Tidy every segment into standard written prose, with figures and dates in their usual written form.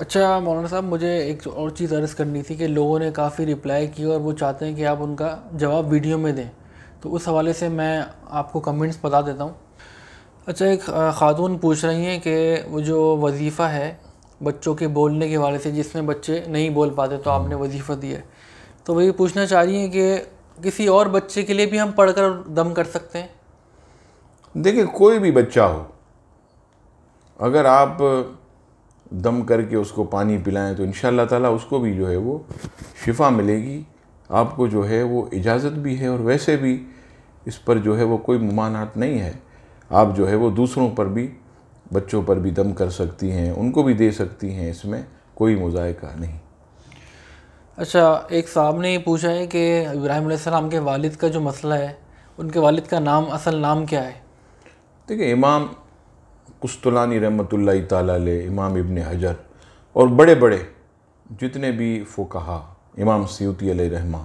اچھا مولانا صاحب، مجھے ایک اور چیز عرض کرنی تھی کہ لوگوں نے کافی رپلائی کی اور وہ چاہتے ہیں کہ آپ ان کا جواب ویڈیو میں دیں، تو اس حوالے سے میں آپ کو کمنٹس بتا دیتا ہوں۔ اچھا، ایک خاتون پوچھ رہی ہیں کہ وہ جو وظیفہ ہے بچوں کے بولنے کے حوالے سے، جس میں بچے نہیں بول پاتے تو آپ نے وظیفہ دیا ہے، تو وہی پوچھنا چاہ رہی ہیں کہ کسی اور بچے کے لیے بھی ہم پڑھ کر دم کر سکتے ہیں؟ دیکھیں، کوئی بھی بچہ ہو، اگر آپ دم کر کے اس کو پانی پلائیں تو انشاءاللہ تعالیٰ اس کو بھی جو ہے وہ شفا ملے گی۔ آپ کو جو ہے وہ اجازت بھی ہے، اور ویسے بھی اس پر جو ہے وہ کوئی ممانعت نہیں ہے۔ آپ جو ہے وہ دوسروں پر بھی، بچوں پر بھی دم کر سکتی ہیں، ان کو بھی دے سکتی ہیں، اس میں کوئی مذائقہ نہیں۔ اچھا، ایک صاحب نے یہ پوچھا ہے کہ ابراہیم علیہ السلام کے والد کا جو مسئلہ ہے، ان کے والد کا نام، اصل نام کیا ہے؟ دیکھیں، امام قسطلانی رحمۃ اللہ تعالیٰ علیہ، امام ابن حجر اور بڑے بڑے جتنے بھی فقہا، امام سیوطی علیہ رحمہ،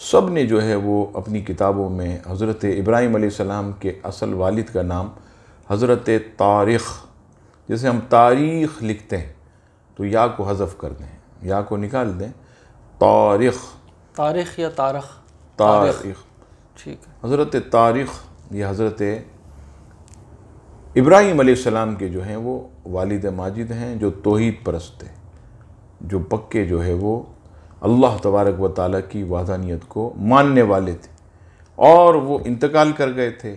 سب نے جو ہے وہ اپنی کتابوں میں حضرت ابراہیم علیہ السلام کے اصل والد کا نام حضرت طارق، جیسے ہم تاریخ لکھتے ہیں تو یا کو حذف کر دیں، یا کو نکال دیں، طارق، طارق یا طارق؟ طارق، ٹھیک ہے۔ حضرت طارق، یہ حضرت ابراہیم علیہ السلام کے جو ہیں وہ والد ماجد ہیں، جو توحید پرست تھے، جو پکے جو ہے وہ اللہ تبارک و تعالیٰ کی وحدانیت کو ماننے والے تھے، اور وہ انتقال کر گئے تھے۔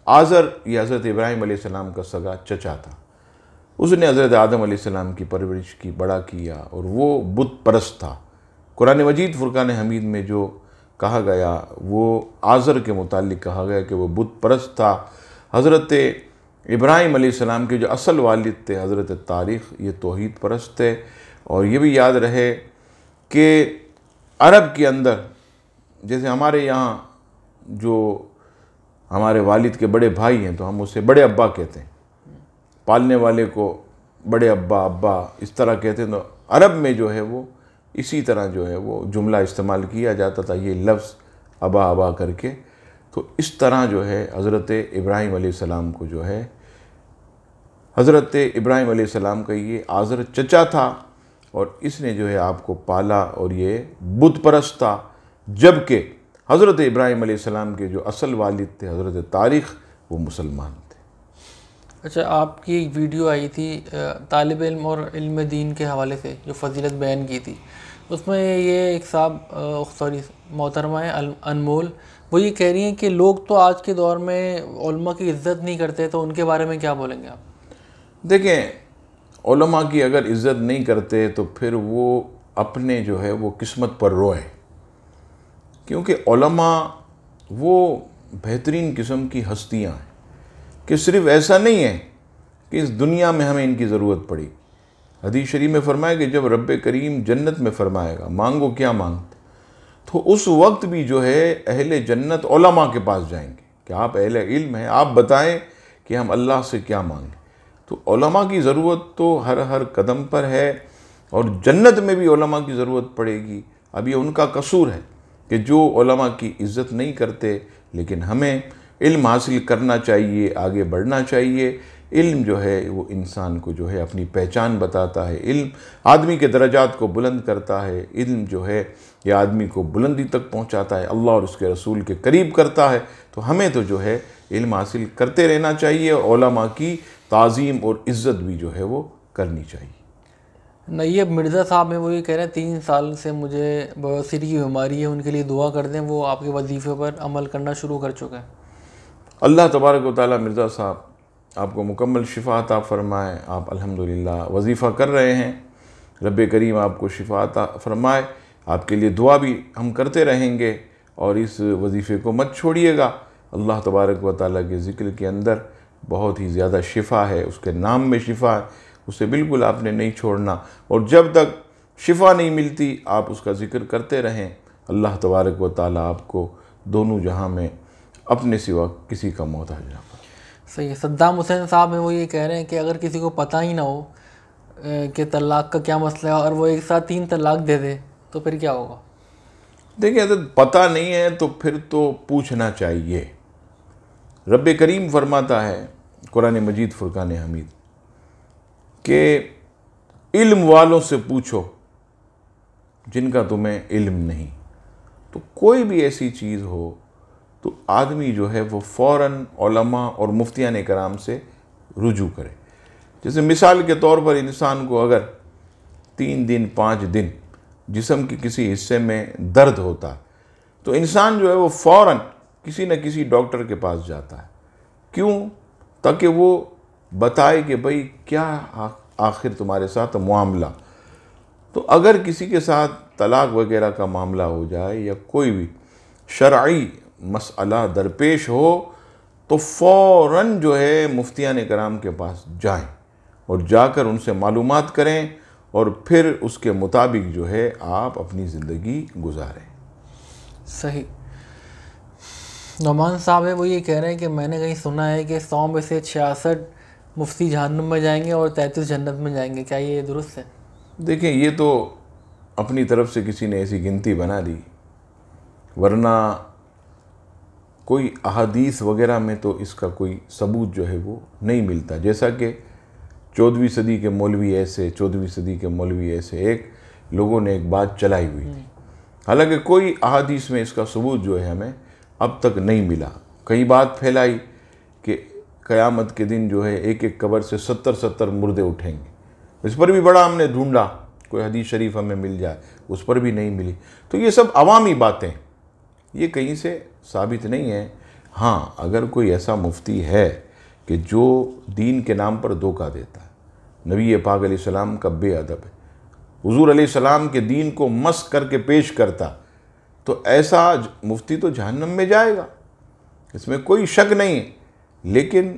آزر، یہ حضرت ابراہیم علیہ السلام کا سگا چچا تھا، اس نے حضرت آدم علیہ السلام کی پرورش کی، بڑا کیا، اور وہ بت پرست تھا۔ قرآن مجید فرقان حمید میں جو کہا گیا وہ آزر کے متعلق کہا گیا کہ وہ بت پرست تھا۔ حضرت ابراہیم علیہ السلام کے جو اصل والد تھے حضرت طارق، یہ توحید پرست تھے۔ اور یہ بھی یاد رہے کہ عرب کے اندر، جیسے ہمارے یہاں جو ہمارے والد کے بڑے بھائی ہیں تو ہم اسے بڑے ابا کہتے ہیں، پالنے والے کو بڑے ابا، ابا اس طرح کہتے ہیں، تو عرب میں جو ہے وہ اسی طرح جو ہے وہ جملہ استعمال کیا جاتا تھا، یہ لفظ ابا ابا کر کے۔ تو اس طرح جو ہے حضرت ابراہیم علیہ السلام کو جو ہے، حضرت ابراہیم علیہ السلام کا یہ آزر چچا تھا، اور اس نے جو ہے آپ کو پالا، اور یہ بت پرست تھا، جبکہ حضرت ابراہیم علیہ السلام کے جو اصل والد تھے حضرت طارق، وہ مسلمان تھے۔ اچھا، آپ کی ایک ویڈیو آئی تھی طالب علم اور علم دین کے حوالے سے، جو فضیلت بیان کی تھی، اس میں یہ ایک صاحب، محترمہ ہے انمول، وہ یہ کہہ رہی ہیں کہ لوگ تو آج کے دور میں علماء کی عزت نہیں کرتے، تو ان کے بارے میں کیا بولیں گے آپ؟ دیکھیں، علماء کی اگر عزت نہیں کرتے تو پھر وہ اپنے جو ہے وہ قسمت پر روئیں، کیونکہ علماء وہ بہترین قسم کی ہستیاں ہیں کہ صرف ایسا نہیں ہے کہ اس دنیا میں ہمیں ان کی ضرورت پڑی۔ حدیث شریف میں فرمایا کہ جب رب کریم جنت میں فرمائے گا مانگو کیا مانگتے، تو اس وقت بھی جو ہے اہل جنت علماء کے پاس جائیں گے کہ آپ اہل علم ہیں، آپ بتائیں کہ ہم اللہ سے کیا مانگیں۔ تو علماء کی ضرورت تو ہر قدم پر ہے، اور جنت میں بھی علماء کی ضرورت پڑے گی۔ اب یہ ان کا قصور ہے کہ جو علماء کی عزت نہیں کرتے، لیکن ہمیں علم حاصل کرنا چاہیے، آگے بڑھنا چاہیے۔ علم جو ہے وہ انسان کو جو ہے اپنی پہچان بتاتا ہے، علم آدمی کے درجات کو بلند کرتا ہے، علم جو ہے یہ آدمی کو بلندی تک پہنچاتا ہے، اللہ اور اس کے رسول کے قریب کرتا ہے۔ تو ہمیں تو جو ہے علم حاصل کرتے رہنا چاہیے، اور علماء کی تعظیم اور عزت بھی جو ہے وہ کرنی چاہیے۔ نیب مرزا صاحب ہیں، وہ یہ کہہ رہے ہیں 3 سال سے مجھے بواسیر کی بیماری ہے، ان کے لیے دعا کر دیں، وہ آپ کے وظیفے پر عمل کرنا شروع کر چکے ہیں۔ اللہ تبارک و تعالیٰ مرزا صاحب آپ کو مکمل شفا عطا فرمائے۔ آپ الحمدللہ وظیفہ کر رہے ہیں، رب کریم آپ کو شفا عطا فرمائے۔ آپ کے لیے دعا بھی ہم کرتے رہیں گے، اور اس وظیفے کو مت چھوڑیے گا۔ اللہ تبارک و تعالیٰ کے ذکر کے اندر بہت ہی زیادہ شفا ہے، اس کے نام میں شفا ہے، اسے بالکل آپ نے نہیں چھوڑنا، اور جب تک شفا نہیں ملتی آپ اس کا ذکر کرتے رہیں۔ اللہ تبارک و تعالیٰ آپ کو دونوں جہاں میں اپنے سوا کسی کا محتاج نہ کرے۔ صحیح ہے۔ صدام حسین صاحب ہیں، وہ یہ کہہ رہے ہیں کہ اگر کسی کو پتہ ہی نہ ہو کہ طلاق کا کیا مسئلہ ہے، اور وہ ایک ساتھ 3 طلاق دے دے تو پھر کیا ہوگا؟ دیکھیں، اگر پتہ نہیں ہے تو پھر تو پوچھنا چاہیے۔ رب کریم فرماتا ہے قرآن مجید فرقان حمید کہ علم والوں سے پوچھو جن کا تمہیں علم نہیں. تو کوئی بھی ایسی چیز ہو تو آدمی جو ہے وہ فوراً علماء اور مفتیان کرام سے رجوع کرے. جیسے مثال کے طور پر انسان کو اگر 3 دن 5 دن جسم کے کسی حصے میں درد ہوتا ہے تو انسان جو ہے وہ فوراً کسی نہ کسی ڈاکٹر کے پاس جاتا ہے. کیوں؟ تاکہ وہ بتائے کہ بھئی کیا آخر تمہارے ساتھ معاملہ. تو اگر کسی کے ساتھ طلاق وغیرہ کا معاملہ ہو جائے یا کوئی بھی شرعی مسئلہ درپیش ہو تو فوراً جو ہے مفتیان کرام کے پاس جائیں اور جا کر ان سے معلومات کریں اور پھر اس کے مطابق جو ہے آپ اپنی زندگی گزاریں. صحیح. نعمان صاحب ہے وہ یہ کہہ رہے ہیں کہ میں نے کہیں سنا ہے کہ 100 میں سے 66 مفتی جہنم میں جائیں گے اور 33 جنت میں جائیں گے. کیا یہ درست ہے؟ دیکھیں یہ تو اپنی طرف سے کسی نے ایسی گنتی بنا دی، ورنہ کوئی احادیث وغیرہ میں تو اس کا کوئی ثبوت جو ہے وہ نہیں ملتا. جیسا کہ 14ویں صدی کے مولوی ایسے 14ویں صدی کے مولوی ایسے ایک لوگوں نے ایک بات چلائی ہوئی تھی، حالانکہ کوئی احادیث میں اس کا ثبوت جو ہے ہمیں اب تک نہیں ملا. کئی بات پھیلائی کہ قیامت کے دن جو ہے ایک ایک قبر سے 70 مردے اٹھیں گے. اس پر بھی بڑا ہم نے ڈھونڈا کوئی حدیث شریف ہمیں مل جائے، اس پر بھی نہیں ملی. تو یہ سب عوامی باتیں، یہ کہیں سے ثابت نہیں ہے. ہاں اگر کوئی ایسا مفتی ہے کہ جو دین کے نام پر دھوکہ دیتا ہے، نبی پاک علیہ السلام کا بے ادب ہے، حضور علیہ السلام کے دین کو مسخ کر کے پیش کرتا، تو ایسا مفتی تو جہنم میں جائے گا، اس میں کوئی شک نہیں ہے. لیکن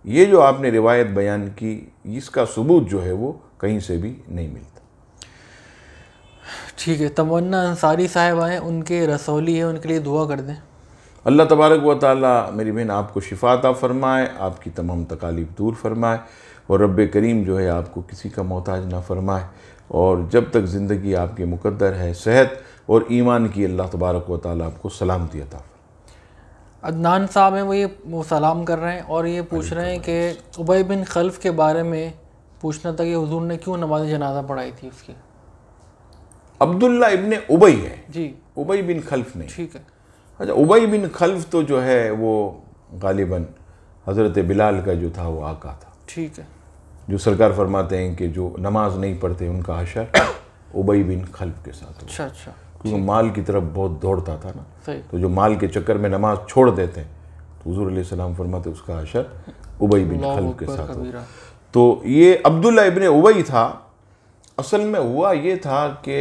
یہ جو آپ نے روایت بیان کی اس کا ثبوت جو ہے وہ کہیں سے بھی نہیں ملتا. ٹھیک ہے. تمنا انصاری صاحب ہیں، ان کے رسولی ہے، ان کے لیے دعا کر دیں. اللہ تبارک و تعالیٰ میری بہن آپ کو شفا عطا فرمائے، آپ کی تمام تکالیف دور فرمائے، اور رب کریم جو ہے آپ کو کسی کا محتاج نہ فرمائے. اور جب تک زندگی آپ کی مقدر ہے، صحت اور ایمان کی اللہ تبارک و تعالیٰ آپ کو سلامتی عطا فرمائے. عدنان صاحب ہیں وہ سلام کر رہے ہیں اور یہ پوچھ رہے ہیں کہ ابی بن خلف کے بارے میں پوچھنا تھا کہ حضور نے کیوں نماز جنازہ پڑھائی تھی اس کی. عبداللہ ابن ابی ہے جی، ابی بن خلف نہیں. ٹھیک ہے. اچھا ابی بن خلف تو جو ہے وہ غالباً حضرت بلال کا جو تھا وہ آقا تھا. ٹھیک ہے. جو سرکار فرماتے ہیں کہ جو نماز نہیں پڑھتے ان کا حشر ابی بن خلف کے ساتھ ہوا. اچھا. کیونکہ مال کی طرف بہت دوڑتا تھا نا، صحیح. تو جو مال کے چکر میں نماز چھوڑ دیتے ہیں تو حضور علیہ السلام فرماتے اس کا حشر ابی بن خلف کے ساتھ ہوا. تو یہ عبداللہ ابن ابی تھا. اصل میں ہوا یہ تھا کہ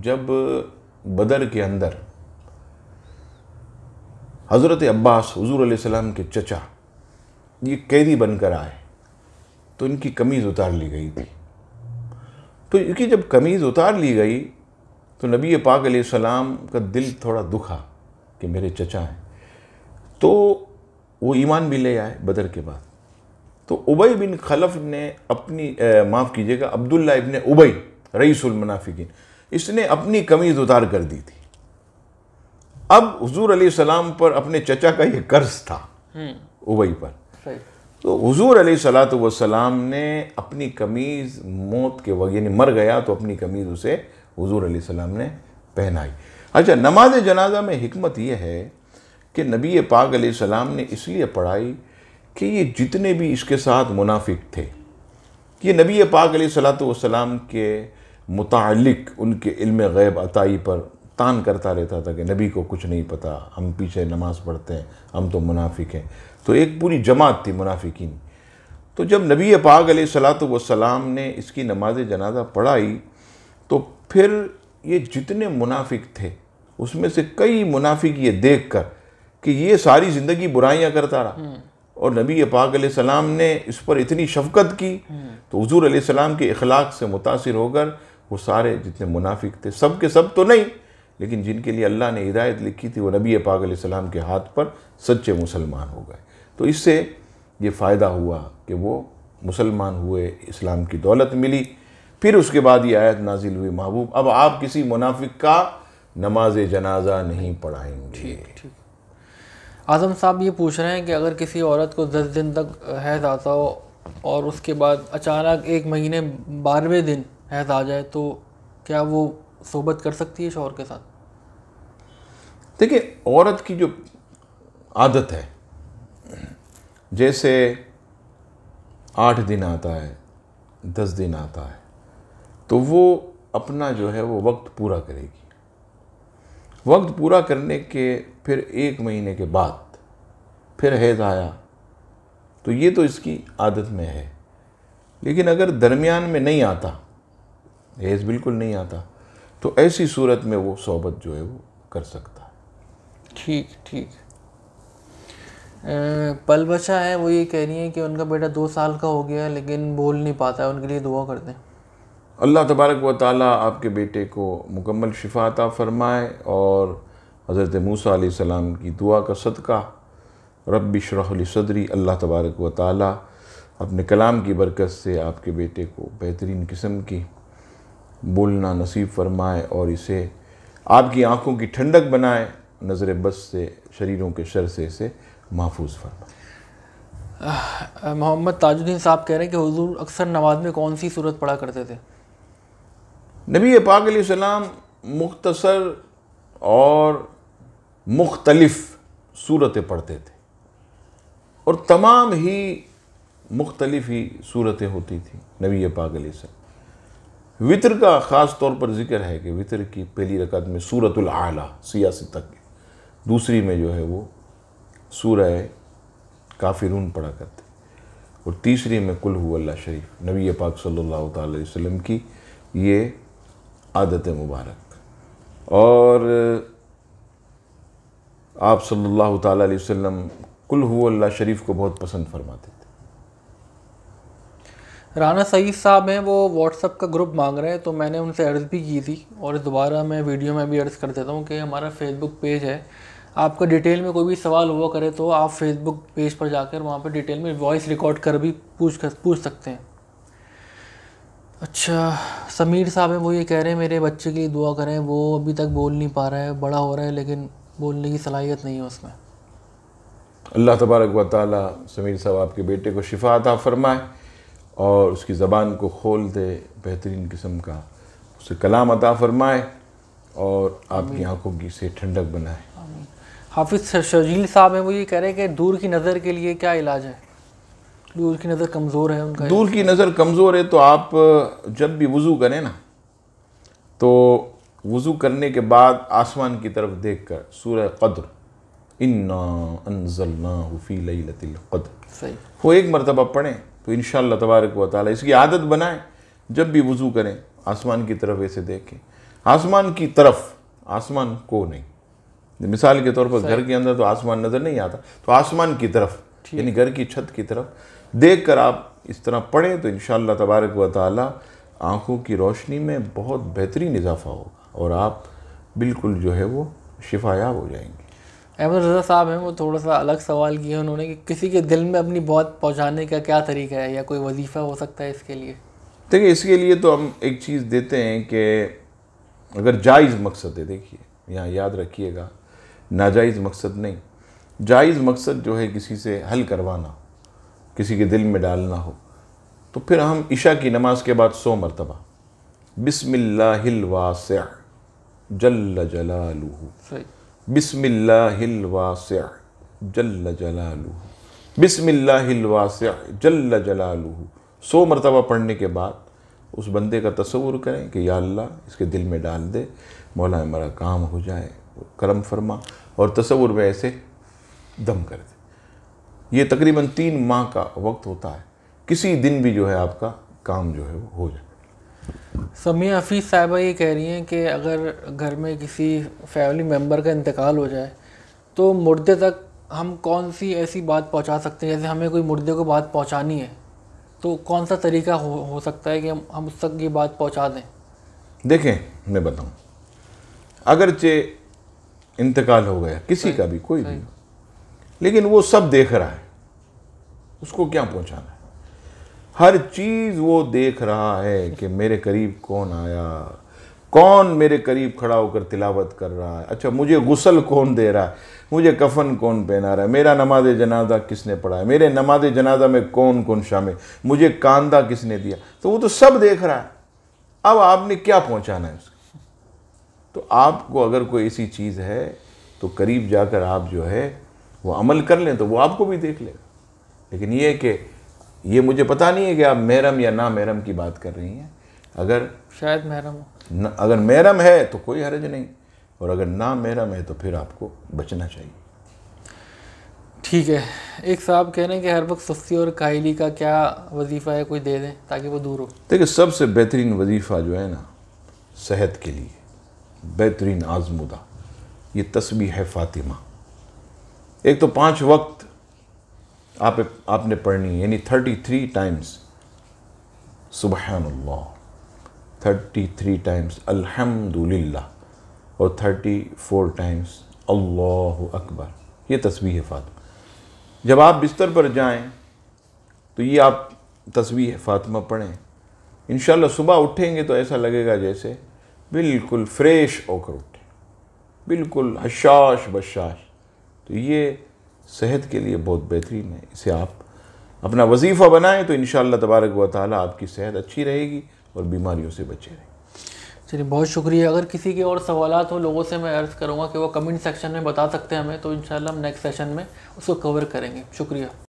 جب بدر کے اندر حضرت عباس حضور علیہ السلام کے چچا یہ قیدی بن کر آئے تو ان کی قمیض اتار لی گئی تھی. تو ان کی جب قمیض اتار لی گئی تو نبی پاک علیہ السلام کا دل تھوڑا دکھا کہ میرے چچا ہیں، تو وہ ایمان بھی لے آئے بدر کے بعد. تو ابی بن خلف نے اپنی معاف کیجیے گا عبداللہ ابن ابی رئیس المنافقین، اس نے اپنی قمیض اتار کر دی تھی. اب حضور علیہ السلام پر اپنے چچا کا یہ قرض تھا ابی پر. تو حضور علیہ السلام نے اپنی قمیض موت کے وقت یعنی مر گیا تو اپنی قمیض اسے حضور علیہ السلام نے پہنائی. اچھا نماز جنازہ میں حکمت یہ ہے کہ نبی پاک علیہ السلام نے اس لیے پڑھائی کہ یہ جتنے بھی اس کے ساتھ منافق تھے یہ نبی پاک علیہ السلام کے متعلق ان کے علم غیب عطائی پر تان کرتا رہتا تھا کہ نبی کو کچھ نہیں پتا، ہم پیچھے نماز پڑھتے ہیں، ہم تو منافق ہیں. تو ایک پوری جماعت تھی منافقین. تو جب نبی پاک علیہ السلام نے اس کی نماز جنازہ پڑھائی تو پھر یہ جتنے منافق تھے اس میں سے کئی منافق یہ دیکھ کر کہ یہ ساری زندگی برائیاں کرتا رہا اور نبی پاک علیہ السلام نے اس پر اتنی شفقت کی تو حضور علیہ السلام کے اخلاق سے متاثر ہو کر وہ سارے جتنے منافق تھے، سب کے سب تو نہیں لیکن جن کے لیے اللہ نے ہدایت لکھی تھی، وہ نبی پاک علیہ السلام کے ہاتھ پر سچے مسلمان ہو گئے. تو اس سے یہ فائدہ ہوا کہ وہ مسلمان ہوئے، اسلام کی دولت ملی. پھر اس کے بعد یہ آیت نازل ہوئی، محبوب اب آپ کسی منافق کا نماز جنازہ نہیں پڑھائیں گے. ٹھیک. اعظم صاحب یہ پوچھ رہے ہیں کہ اگر کسی عورت کو 10 دن تک حیض آتا ہو اور اس کے بعد اچانک 1 مہینے 12ویں دن حیض آ جائے تو کیا وہ صحبت کر سکتی ہے شوہر کے ساتھ؟ دیکھیں عورت کی جو عادت ہے، جیسے 8 دن آتا ہے، 10 دن آتا ہے، تو وہ اپنا جو ہے وہ وقت پورا کرے گی. وقت پورا کرنے کے پھر 1 مہینے کے بعد پھر حیض آیا تو یہ تو اس کی عادت میں ہے. لیکن اگر درمیان میں نہیں آتا، حیض بالکل نہیں آتا، تو ایسی صورت میں وہ صحبت جو ہے وہ کر سکتا ہے. ٹھیک. پل بچہ ہے، وہ یہ کہہ رہی ہیں کہ ان کا بیٹا 2 سال کا ہو گیا لیکن بول نہیں پاتا ہے، ان کے لیے دعا کر دیں. اللہ تبارک و تعالیٰ آپ کے بیٹے کو مکمل شفا عطا فرمائے، اور حضرت موسیٰ علیہ السلام کی دعا کا صدقہ رب اشرح لی صدری، اللہ تبارک و تعالیٰ اپنے کلام کی برکت سے آپ کے بیٹے کو بہترین قسم کی بولنا نصیب فرمائے، اور اسے آپ کی آنکھوں کی ٹھنڈک بنائے، نظر بس سے، شریروں کے شر سے اسے محفوظ فرمائے. محمد تاج الدین صاحب کہہ رہے ہیں کہ حضور اکثر نماز میں کون سی صورت پڑھا کرتے تھے؟ نبی پاک علیہ السلام مختصر اور مختلف صورتیں پڑھتے تھے، اور تمام ہی مختلف ہی صورتیں ہوتی تھیں نبی پاک علیہ السلام. وطر کا خاص طور پر ذکر ہے کہ وطر کی پہلی رکعت میں سورۃ الاعلیٰ سیاسی تک، دوسری میں جو ہے وہ سورہ کافرون پڑھا کرتے، اور تیسری میں قل هو اللہ شریف. نبی پاک صلی اللہ تعالی علیہ وسلم کی یہ عادت مبارک، اور آپ صلی اللہ تعالی علیہ وسلم قل هو اللہ شریف کو بہت پسند فرماتے تھے. رانا سعید صاحب ہیں، وہ واٹس ایپ کا گروپ مانگ رہے ہیں، تو میں نے ان سے عرض بھی کی تھی، اور دوبارہ میں ویڈیو میں بھی عرض کر دیتا ہوں کہ ہمارا فیس بک پیج ہے، آپ کا ڈیٹیل میں کوئی بھی سوال ہوا کرے تو آپ فیس بک پیج پر جا کر وہاں پہ ڈیٹیل میں وائس ریکارڈ کر بھی پوچھ سکتے ہیں. اچھا، سمیر صاحب ہیں، وہ یہ کہہ رہے ہیں میرے بچے کے لیے دعا کریں، وہ ابھی تک بول نہیں پا رہا ہے، بڑا ہو رہا ہے لیکن بولنے کی صلاحیت نہیں ہے اس میں. اللہ تبارک و تعالیٰ سمیر صاحب آپ کے بیٹے کو شفا عطا فرمائے، اور اس کی زبان کو کھول دے، بہترین قسم کا اسے کلام عطا فرمائے، اور آپ کی آنکھوں کی سے ٹھنڈک بنائے. حافظ شرجیل صاحب ہیں، وہ یہ کہہ رہے ہیں کہ دور کی نظر کے لیے کیا علاج ہے؟ دور کی نظر کمزور ہے ان کا. دور کی نظر کمزور ہے تو آپ جب بھی وضو کریں نا، تو وضو کرنے کے بعد آسمان کی طرف دیکھ کر سورہ قدر، انا انزلناہ فی لیلۃ القدر، صحیح، وہ 1 مرتبہ پڑھیں تو انشاءاللہ تبارک و تعالیٰ اس کی عادت بنائیں. جب بھی وضو کریں آسمان کی طرف ایسے دیکھیں، آسمان کی طرف، آسمان کو نہیں. مثال کے طور پر گھر کے اندر تو آسمان نظر نہیں آتا، تو آسمان کی طرف، یعنی گھر کی چھت کی طرف دیکھ کر آپ اس طرح پڑھیں تو انشاءاللہ تبارک و تعالیٰ آنکھوں کی روشنی میں بہت بہترین اضافہ ہوگا، اور آپ بالکل جو ہے وہ شفا یاب ہو جائیں گے. احمد رضا صاحب ہیں، وہ تھوڑا سا الگ سوال کیا انہوں نے کہ کسی کے دل میں اپنی بات پہنچانے کا کیا طریقہ ہے، یا کوئی وظیفہ ہو سکتا ہے اس کے لیے؟ دیکھیں اس کے لیے تو ہم ایک چیز دیتے ہیں کہ اگر جائز مقصد ہے، دیکھیے یہاں یاد رکھیے گا، ناجائز مقصد نہیں، جائز مقصد جو ہے کسی سے حل کروانا، کسی کے دل میں ڈالنا ہو، تو پھر ہم عشاء کی نماز کے بعد 100 مرتبہ بسم اللہ الواسع جل جلالہ، صحیح، بسم اللہ الواسع جل جلالہ، بسم اللہ الواسع جل جلالہ 100 مرتبہ پڑھنے کے بعد اس بندے کا تصور کریں کہ یا اللہ اس کے دل میں ڈال دے، مولا ہمارا کام ہو جائے، کرم فرما، اور تصور میں ایسے دم کر دے. یہ تقریباً 3 ماہ کا وقت ہوتا ہے، کسی دن بھی جو ہے آپ کا کام جو ہے وہ ہو جائے. سمیہ حفیظ صاحبہ یہ کہہ رہی ہیں کہ اگر گھر میں کسی فیملی ممبر کا انتقال ہو جائے تو مردے تک ہم کون سی ایسی بات پہنچا سکتے ہیں، جیسے ہمیں کوئی مردے کو بات پہنچانی ہے تو کون سا طریقہ ہو سکتا ہے کہ ہم اس تک یہ بات پہنچا دیں؟ دیکھیں میں بتاؤں، اگرچہ انتقال ہو گیا کسی کا بھی، کوئی بھی، لیکن وہ سب دیکھ رہا ہے، اس کو کیا پہنچانا ہے؟ ہر چیز وہ دیکھ رہا ہے کہ میرے قریب کون آیا، کون میرے قریب کھڑا ہو کر تلاوت کر رہا ہے، اچھا مجھے غسل کون دے رہا ہے، مجھے کفن کون پہنا رہا ہے، میرا نماز جنازہ کس نے پڑھا ہے، میرے نماز جنازہ میں کون کون شامل، مجھے کاندھا کس نے دیا، تو وہ تو سب دیکھ رہا ہے. اب آپ نے کیا پہنچانا ہے اس کو؟ تو آپ کو اگر کوئی ایسی چیز ہے تو قریب جا کر آپ جو ہے وہ عمل کر لیں تو وہ آپ کو بھی دیکھ لے گا. لیکن یہ کہ یہ مجھے پتہ نہیں ہے کہ آپ محرم یا نا محرم کی بات کر رہی ہیں. اگر شاید محرم ہو. اگر محرم ہے تو کوئی حرج نہیں، اور اگر نا محرم ہے تو پھر آپ کو بچنا چاہیے. ٹھیک ہے. ایک صاحب کہہ رہے ہیں کہ ہر وقت سستی اور کاہلی کا کیا وظیفہ ہے، کوئی دے دیں تاکہ وہ دور ہو. دیکھیں سب سے بہترین وظیفہ جو ہے نا صحت کے لیے بہترین آزمودہ یہ تسبیح فاطمہ. ایک تو 5 وقت آپ نے پڑھنی ہے، یعنی 33 ٹائمز سبحان اللہ، 33 ٹائمز الحمدللہ، اور 34 ٹائمز اللہ اکبر. یہ تسبیح فاطمہ. جب آپ بستر پر جائیں تو یہ آپ تسبیح فاطمہ پڑھیں. انشاءاللہ صبح اٹھیں گے تو ایسا لگے گا جیسے بالکل فریش ہو کر اٹھیں، بالکل حشاش بشاش. تو یہ صحت کے لیے بہت بہترین ہے. اسے آپ اپنا وظیفہ بنائیں تو انشاءاللہ تبارک و تعالی آپ کی صحت اچھی رہے گی اور بیماریوں سے بچے رہیں گے. چلیے بہت شکریہ. اگر کسی کے اور سوالات ہوں لوگوں سے میں عرض کروں گا کہ وہ کمنٹ سیکشن میں بتا سکتے ہیں ہمیں، تو انشاءاللہ ہم نیکسٹ سیشن میں اس کو کور کریں گے. شکریہ.